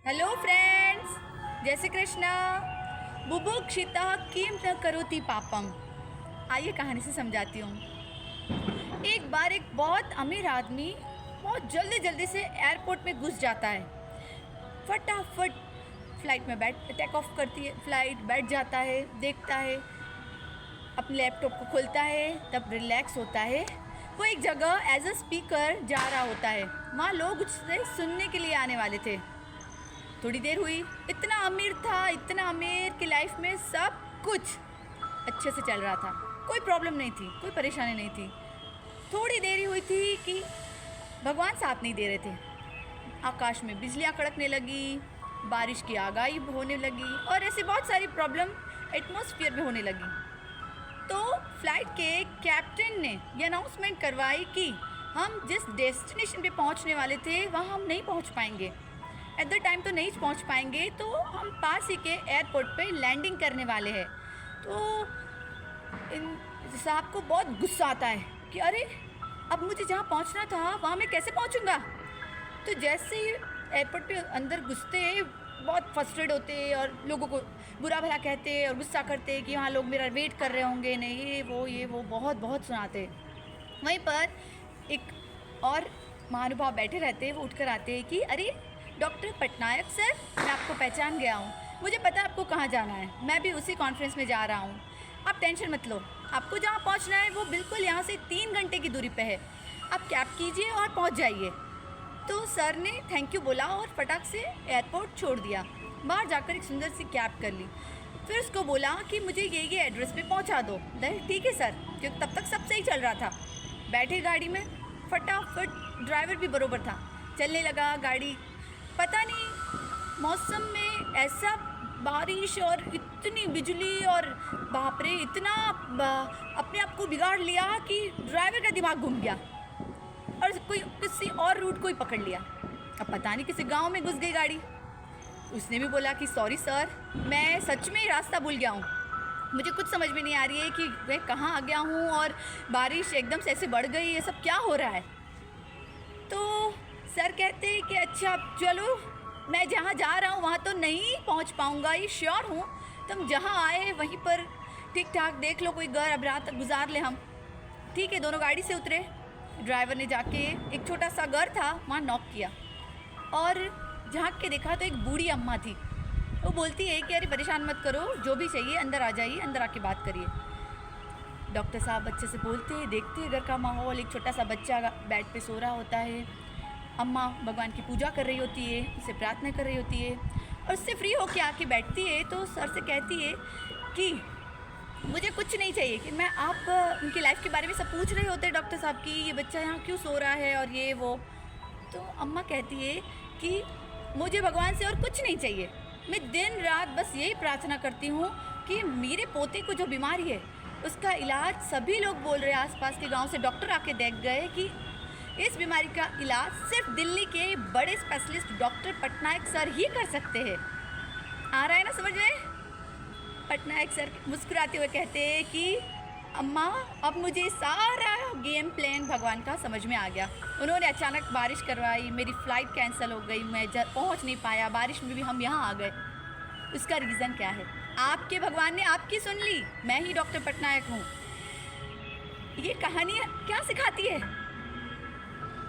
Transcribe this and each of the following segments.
Hello friends, जय श्री कृष्णा। बुभुक्षितः किम न करोति पापम। आइए कहानी से समझाती हूँ। एक बार एक बहुत अमीर आदमी बहुत जल्दी जल्दी से एयरपोर्ट में घुस जाता है। फटाफट फ्लाइट में टेक ऑफ करती है फ्लाइट, बैठ जाता है, देखता है, अपने लैपटॉप को खोलता है, तब रिलैक्स होता है। वो एक जगह एज अ स्पीकर जा रहा होता है। वहाँ लोग उससे सुनने के लिए आने वाले थे। थोड़ी देर हुई, इतना अमीर था, इतना अमीर कि लाइफ में सब कुछ अच्छे से चल रहा था, कोई प्रॉब्लम नहीं थी, कोई परेशानी नहीं थी। थोड़ी देरी हुई थी कि भगवान साथ नहीं दे रहे थे। आकाश में बिजलियाँ कड़कने लगी, बारिश की आगाही होने लगी और ऐसी बहुत सारी प्रॉब्लम एटमॉस्फेयर में होने लगी। तो फ्लाइट के कैप्टन ने ये अनाउंसमेंट करवाई कि हम जिस डेस्टिनेशन पे पहुंचने वाले थे वहाँ हम नहीं पहुंच पाएंगे, एट द टाइम तो नहीं पहुंच पाएंगे। तो हम पास ही के एयरपोर्ट पे लैंडिंग करने वाले हैं। तो इन साहब को बहुत गुस्सा आता है कि अरे अब मुझे जहाँ पहुँचना था वहाँ मैं कैसे पहुँचूँगा। तो जैसे ही एयरपोर्ट पे अंदर घुसते बहुत फ्रस्ट्रेट होते और लोगों को बुरा भला कहते और गुस्सा करते कि वहाँ लोग मेरा वेट कर रहे होंगे, नहीं ये वो बहुत बहुत सुनाते। वहीं पर एक और महानुभाव बैठे रहते हैं, वो उठकर आते हैं कि अरे डॉक्टर पटनायक सर, मैं आपको पहचान गया हूँ, मुझे पता है आपको कहाँ जाना है, मैं भी उसी कॉन्फ्रेंस में जा रहा हूँ, आप टेंशन मत लो, आपको जहाँ पहुँचना है वो बिल्कुल यहाँ से 3 घंटे की दूरी पे है, आप कैब कीजिए और पहुँच जाइए। तो सर ने थैंक यू बोला और फटाक से एयरपोर्ट छोड़ दिया। बाहर जाकर एक सुंदर सी कैब कर ली। फिर उसको बोला कि मुझे ये एड्रेस पे पहुँचा दो। ठीक है सर, क्योंकि तब तक सब सही चल रहा था। बैठे गाड़ी में, फटाफट ड्राइवर भी बरोबर था, चलने लगा गाड़ी। पता नहीं मौसम में ऐसा बारिश और इतनी बिजली और बाप रे इतना अपने आप को बिगाड़ लिया कि ड्राइवर का दिमाग घूम गया और कोई किसी और रूट को ही पकड़ लिया। अब पता नहीं किसी गांव में घुस गई गाड़ी। उसने भी बोला कि सॉरी सर, मैं सच में रास्ता भूल गया हूँ, मुझे कुछ समझ में नहीं आ रही है कि मैं कहाँ आ गया हूँ और बारिश एकदम से ऐसे बढ़ गई, ये सब क्या हो रहा है। तो सर कहते हैं कि अच्छा चलो, मैं जहाँ जा रहा हूँ वहाँ तो नहीं पहुँच पाऊँगा, ये श्योर हूँ, तुम जहाँ आए वहीं पर ठीक ठाक देख लो कोई घर, अब रात तक गुजार ले हम। ठीक है, दोनों गाड़ी से उतरे। ड्राइवर ने जाके एक छोटा सा घर था वहाँ नॉक किया और झाँक के देखा तो एक बूढ़ी अम्मा थी। वो बोलती है कि अरे परेशान मत करो, जो भी चाहिए अंदर आ जाइए, अंदर आके बात करिए। डॉक्टर साहब बच्चे से बोलते हैं, देखते हैं घर का माहौल, एक छोटा सा बच्चा बेड पे सो रहा होता है। अम्मा भगवान की पूजा कर रही होती है, उससे प्रार्थना कर रही होती है और उससे फ्री होके आके बैठती है। तो सर से कहती है कि मुझे कुछ नहीं चाहिए, कि मैं आप उनकी लाइफ के बारे में सब पूछ रहे होते हैं डॉक्टर साहब की, ये बच्चा यहाँ क्यों सो रहा है और ये वो। तो अम्मा कहती है कि मुझे भगवान से और कुछ नहीं चाहिए, मैं दिन रात बस यही प्रार्थना करती हूँ कि मेरे पोते को जो बीमारी है उसका इलाज, सभी लोग बोल रहे हैं आसपास के गांव से डॉक्टर आके देख गए कि इस बीमारी का इलाज सिर्फ दिल्ली के बड़े स्पेशलिस्ट डॉक्टर पटनायक सर ही कर सकते हैं। आ रहा है ना समझ में। पटनायक सर मुस्कुराते हुए कहते हैं कि अम्मा अब मुझे सारा गेम प्लान भगवान का समझ में आ गया। उन्होंने अचानक बारिश करवाई, मेरी फ़्लाइट कैंसिल हो गई, मैं पहुंच नहीं पाया, बारिश में भी हम यहाँ आ गए। उसका रीज़न क्या है? आपके भगवान ने आपकी सुन ली, मैं ही डॉक्टर पटनायक हूँ। ये कहानी क्या सिखाती है?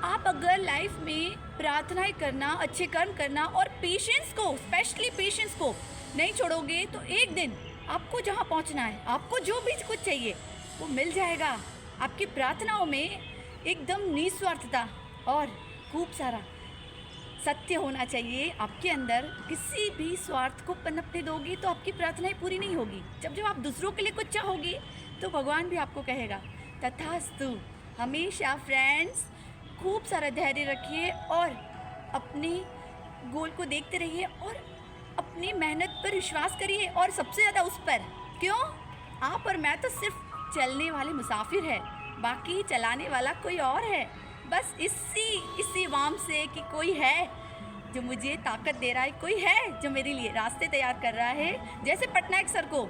आप अगर लाइफ में प्रार्थनाएं करना, अच्छे कर्म करना और पेशेंस को, स्पेशली पेशेंस को नहीं छोड़ोगे तो एक दिन आपको जहाँ पहुँचना है, आपको जो भी कुछ चाहिए वो मिल जाएगा। आपकी प्रार्थनाओं में एकदम निस्वार्थता और खूब सारा सत्य होना चाहिए आपके अंदर। किसी भी स्वार्थ को पनपने दोगी तो आपकी प्रार्थनाएं पूरी नहीं होगी। जब आप दूसरों के लिए कुछ चाहोगी तो भगवान भी आपको कहेगा तथास्तु। हमेशा फ्रेंड्स खूब सारा धैर्य रखिए और अपने गोल को देखते रहिए और अपनी मेहनत पर विश्वास करिए और सबसे ज़्यादा उस पर। क्यों? आप और मैं तो सिर्फ चलने वाले मुसाफिर हैं, बाकी चलाने वाला कोई और है। बस इसी वाम से कि कोई है जो मुझे ताकत दे रहा है, कोई है जो मेरे लिए रास्ते तैयार कर रहा है। जैसे पटनायक सर को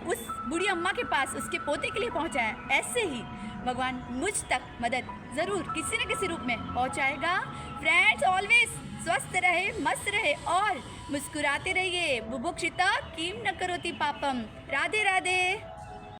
उस बूढ़ी अम्मा के पास उसके पोते के लिए पहुंचाया, ऐसे ही भगवान मुझ तक मदद ज़रूर किसी न किसी रूप में पहुंचाएगा। फ्रेंड्स ऑलवेज स्वस्थ रहे, मस्त रहे और मुस्कुराते रहिए। बुभुक्षिता किम न करोति पापम। राधे राधे।